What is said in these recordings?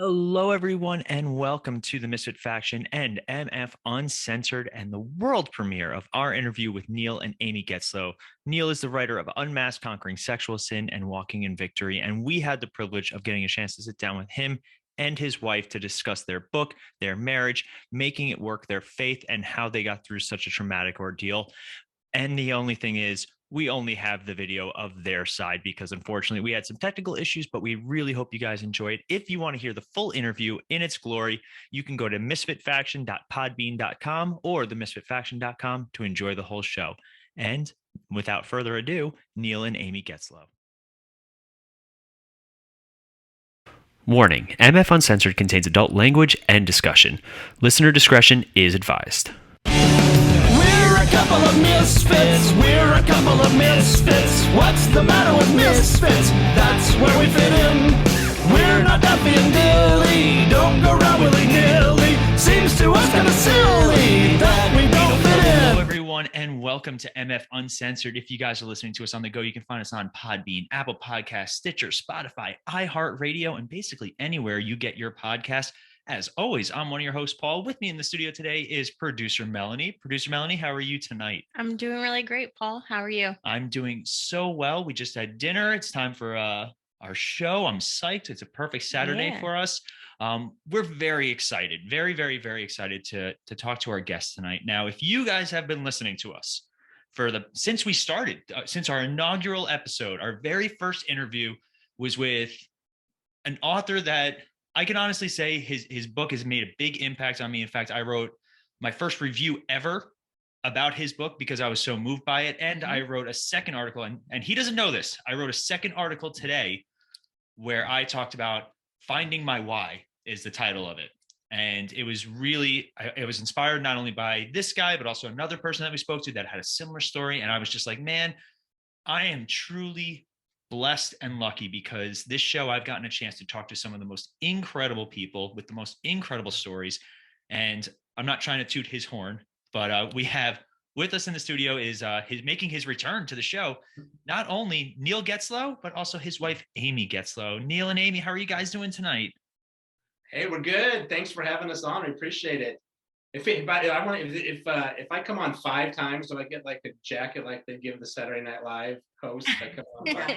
Hello, everyone, and welcome to the Misfit Faction and MF Uncensored and the world premiere of our interview with Neil and Amy Getzlow. Neil is the writer of Unmasked, Conquering Sexual Sin and Walking in Victory, and we had the privilege of getting a chance to sit down with him and his wife to discuss their book, their marriage, making it work, their faith, and how they got through such a traumatic ordeal. And the only thing is, we only have the video of their side because unfortunately we had some technical issues, but we really hope you guys enjoyed. If you want to hear the full interview in its glory, you can go to misfitfaction.podbean.com or themisfitfaction.com to enjoy the whole show. And without further ado, Neil and Amy Getzlow. Warning: MF Uncensored contains adult language and discussion. Listener discretion is advised. We're a couple of misfits. We're a couple of misfits. What's the matter with misfits? That's where we fit in. We're not Duffy and Dilly. Don't go around willy-nilly. Seems to us kind of silly that we don't fit in. Hello, everyone, and welcome to MF Uncensored. If you guys are listening to us on the go, you can find us on Podbean, Apple Podcasts, Stitcher, Spotify, iHeartRadio, and basically anywhere you get your podcasts. As always, I'm one of your hosts, Paul. With me in the studio today is producer Melanie. Producer Melanie, how are you tonight? I'm doing really great, Paul. How are you? I'm doing so well. We just had dinner. It's time for our show. I'm psyched. It's a perfect Saturday for us. We're very excited, very, very, very excited to talk to our guests tonight. Now, if you guys have been listening to us since we started, since our inaugural episode, our very first interview was with an author that I can honestly say his book has made a big impact on me. In fact, I wrote my first review ever about his book because I was so moved by it. And I wrote a second article, and he doesn't know this. I wrote a second article today where I talked about Finding My Why is the title of it. And it was inspired not only by this guy, but also another person that we spoke to that had a similar story. And I was just like, man, I am truly blessed and lucky because this show I've gotten a chance to talk to some of the most incredible people with the most incredible stories. And I'm not trying to toot his horn, but we have with us in the studio is making his return to the show, not only Neil Getzlow, but also his wife, Amy Getzlow. Neil and Amy, how are you guys doing tonight? Hey, we're good. Thanks for having us on. We appreciate it. If I come on 5 times, do I get like a jacket like they give the Saturday Night Live host? I come on 5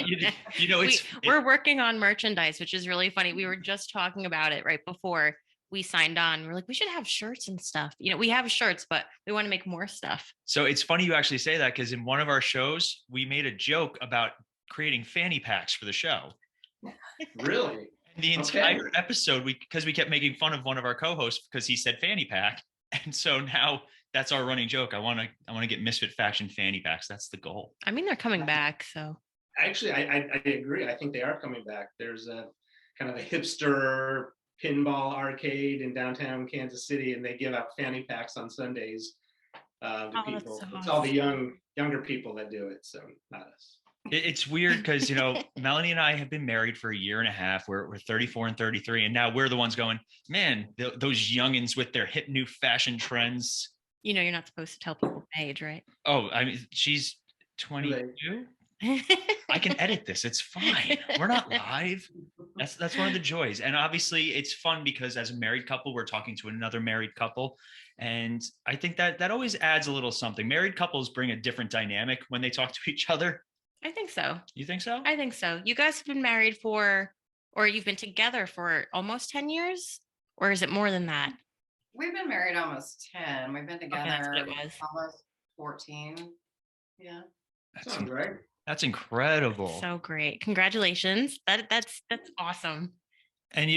times. We're working on merchandise, which is really funny. We were just talking about it right before we signed on. We're like, we should have shirts and stuff. We have shirts, but we want to make more stuff. So it's funny you actually say that because in one of our shows, we made a joke about creating fanny packs for the show. Really? The entire episode, because we kept making fun of one of our co-hosts because he said fanny pack. And so now that's our running joke. I want to get Misfit Faction fanny packs. That's the goal. I mean, they're coming back. So actually, I agree. I think they are coming back. There's a kind of a hipster pinball arcade in downtown Kansas City, and they give out fanny packs on Sundays to people. So it's all the younger people that do it. So not us. It's weird because, Melanie and I have been married for a year and a half. We're 34 and 33. And now we're the ones going, man, those youngins with their hip new fashion trends. You're not supposed to tell people age, right? Oh, I mean, she's 22. I can edit this. It's fine. We're not live. That's one of the joys. And obviously it's fun because as a married couple, we're talking to another married couple. And I think that always adds a little something. Married couples bring a different dynamic when they talk to each other. I think so. You think so? I think so. You guys have been married or you've been together for almost 10 years? Or is it more than that? We've been married almost 10. We've been together almost 14. Yeah. Sounds right. That's incredible. So great. Congratulations. That's awesome. And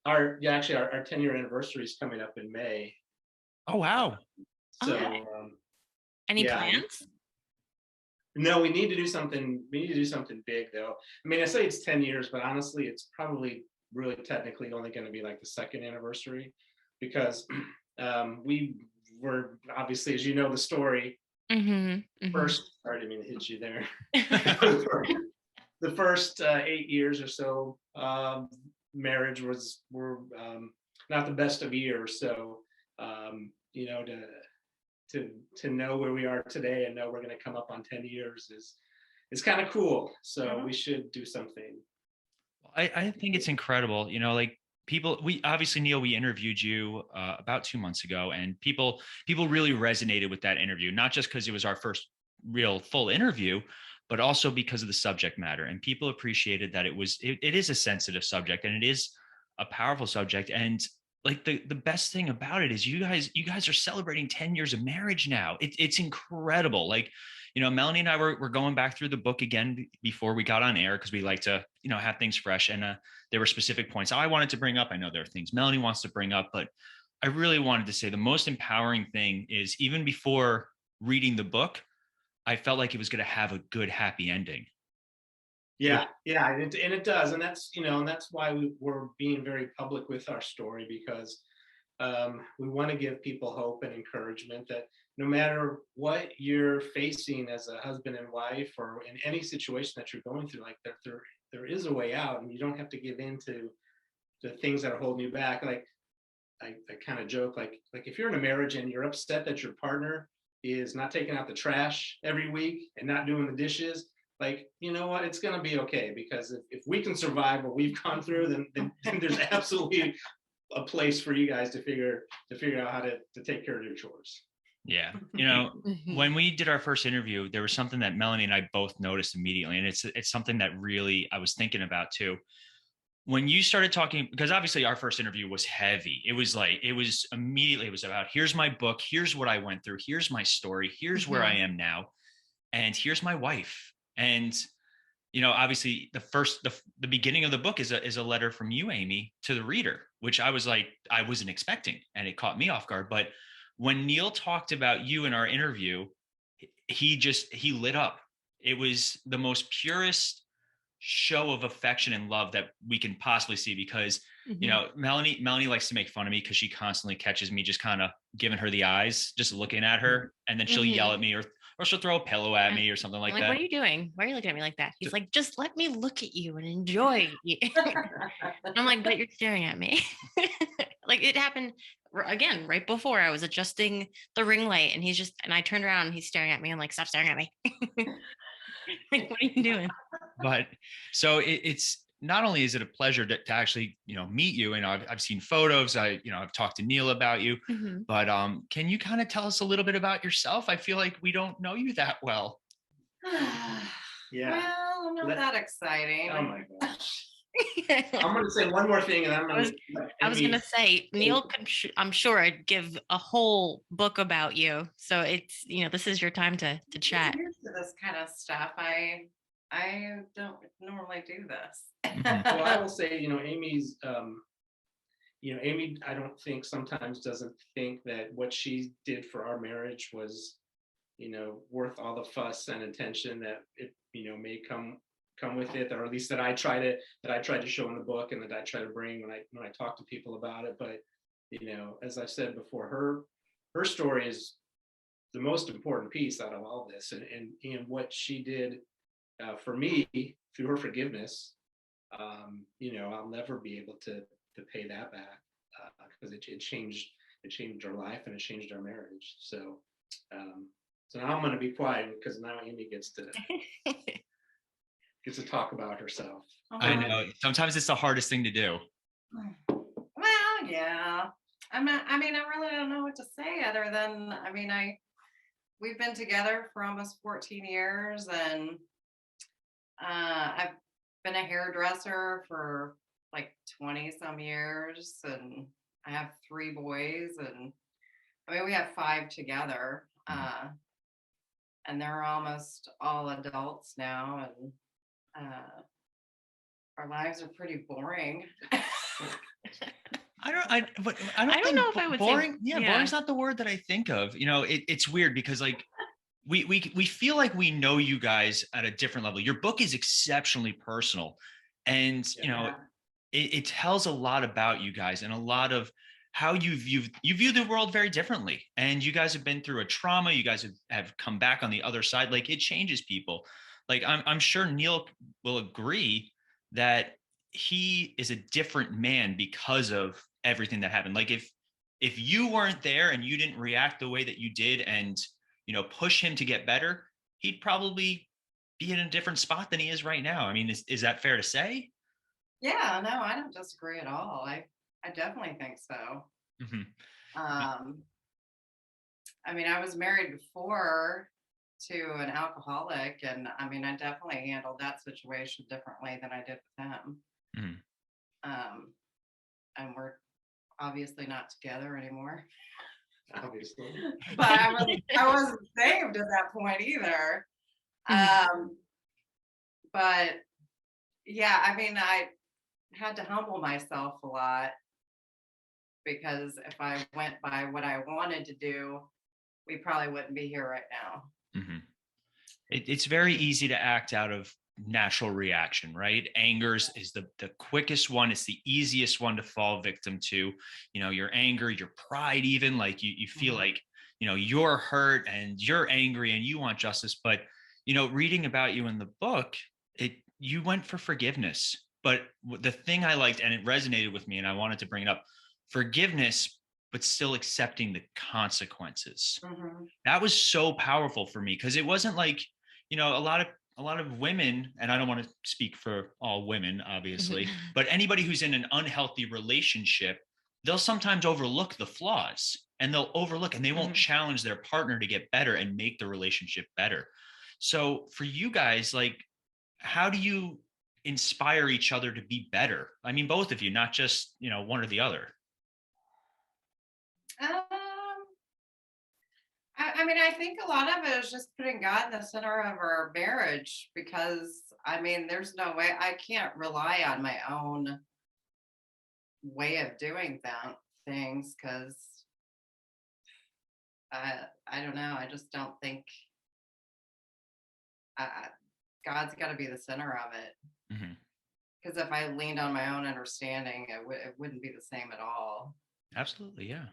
our 10-year anniversary is coming up in May. Oh, wow. So any plans? No, we need to do something big though. I mean, I say it's 10 years, but honestly, it's probably really technically only going to be like the second anniversary because we were obviously, as you know, the story first, sorry, I didn't mean to hit you there. The first 8 years or so, marriage were not the best of years. So, to know where we are today and know we're going to come up on 10 years is kind of cool. So we should do something. I think it's incredible. people, we obviously, Neil, we interviewed you about 2 months ago, and people really resonated with that interview, not just because it was our first real full interview, but also because of the subject matter. And people appreciated that it is a sensitive subject, and it is a powerful subject. And like the best thing about it is you guys are celebrating 10 years of marriage now. It's incredible. Like, Melanie and I were going back through the book again before we got on air, because we like to, have things fresh. And there were specific points I wanted to bring up. I know there are things Melanie wants to bring up, but I really wanted to say the most empowering thing is, even before reading the book, I felt like it was going to have a good, happy ending. Yeah, yeah, and it does, and that's why we're being very public with our story, because we want to give people hope and encouragement that no matter what you're facing as a husband and wife, or in any situation that you're going through, like there is a way out, and you don't have to give in to the things that are holding you back. Like I kind of joke, like if you're in a marriage and you're upset that your partner is not taking out the trash every week and not doing the dishes, like, you know what, it's going to be okay, because if we can survive what we've gone through, then there's absolutely a place for you guys to figure out how to take care of your chores. Yeah. When we did our first interview, there was something that Melanie and I both noticed immediately. And it's something that really I was thinking about too. When you started talking, because obviously our first interview was heavy. It was about, here's my book, here's what I went through, here's my story, here's where I am now, and here's my wife. And obviously the beginning of the book is a letter from you, Amy, to the reader, which I wasn't expecting, and it caught me off guard. But when Neil talked about you in our interview, he lit up. It was the most purest show of affection and love that we can possibly see, because Melanie likes to make fun of me because she constantly catches me just kind of giving her the eyes, just looking at her, and then she'll yell at me, or she'll throw a pillow at me or something like that. What are you doing? Why are you looking at me like that? He's like, just let me look at you and enjoy you. I'm like, but you're staring at me. Like, it happened again right before I was adjusting the ring light, and I turned around and he's staring at me. I'm like, stop staring at me. Like, what are you doing? But so it's not only is it a pleasure to actually meet you, and I've seen photos, I've talked to Neil about you, but can you kind of tell us a little bit about yourself? I feel like we don't know you that well. Yeah. Well, I'm not that exciting. Oh my gosh. I'm going to say one more thing, and I was going to say, Neil could, I'm sure, I'd give a whole book about you. So it's, this is your time to chat. I'm used to this kind of stuff. I don't normally do this. Well, I will say, Amy's, Amy, I don't think sometimes doesn't think that what she did for our marriage was, worth all the fuss and attention that it, may come with it, or at least that I try to show in the book, and that I try to bring when I talk to people about it. But as I've said before, her story is the most important piece out of all this, and what she did for me through her forgiveness. I'll never be able to pay that back, because it changed our life, and it changed our marriage. So now I'm going to be quiet, because now Amy gets to talk about herself. I know. Sometimes it's the hardest thing to do. Well, yeah. I really don't know what to say other than, we've been together for almost 14 years, and I've been a hairdresser for like 20 some years, and I have 3 boys, and we have 5 together, and they're almost all adults now, and our lives are pretty boring. I don't know if I would boring. Boring's not the word that I think of. It's weird, because like we feel like we know you guys at a different level. Your book is exceptionally personal, and it tells a lot about you guys, and a lot of how you view the world very differently. And you guys have been through a trauma. You guys have come back on the other side. Like, it changes people. Like, I'm sure Neil will agree that he is a different man because of everything that happened. Like, if you weren't there and you didn't react the way that you did, and push him to get better, he'd probably be in a different spot than he is right now. I mean, is that fair to say? Yeah, no, I don't disagree at all. I definitely think so. Mhm. I mean, I was married before to an alcoholic, and I mean, I definitely handled that situation differently than I did with him. Mhm. And we're obviously not together anymore. Obviously. But I wasn't saved at that point either. But yeah, I mean, I had to humble myself a lot, because if I went by what I wanted to do, we probably wouldn't be here right now. Mhm. It's very easy to act out of natural reaction, right? Anger is the quickest one. It's the easiest one to fall victim to. Your anger, your pride, even like you feel like, you're hurt and you're angry and you want justice. But, reading about you in the book, you went for forgiveness. But the thing I liked, and it resonated with me, and I wanted to bring it up, forgiveness, but still accepting the consequences. That was so powerful for me, because it wasn't like, a lot of women, and I don't want to speak for all women, obviously, but anybody who's in an unhealthy relationship, they'll sometimes overlook the flaws, and they won't challenge their partner to get better and make the relationship better. So for you guys, like, how do you inspire each other to be better? I mean, both of you, not just, one or the other. I mean, I think a lot of it is just putting God in the center of our marriage, because I mean, there's no way I can't rely on my own way of doing things, because I don't know. I just don't think God's got to be the center of it. Because if I leaned on my own understanding, it wouldn't be the same at all. Absolutely, yeah.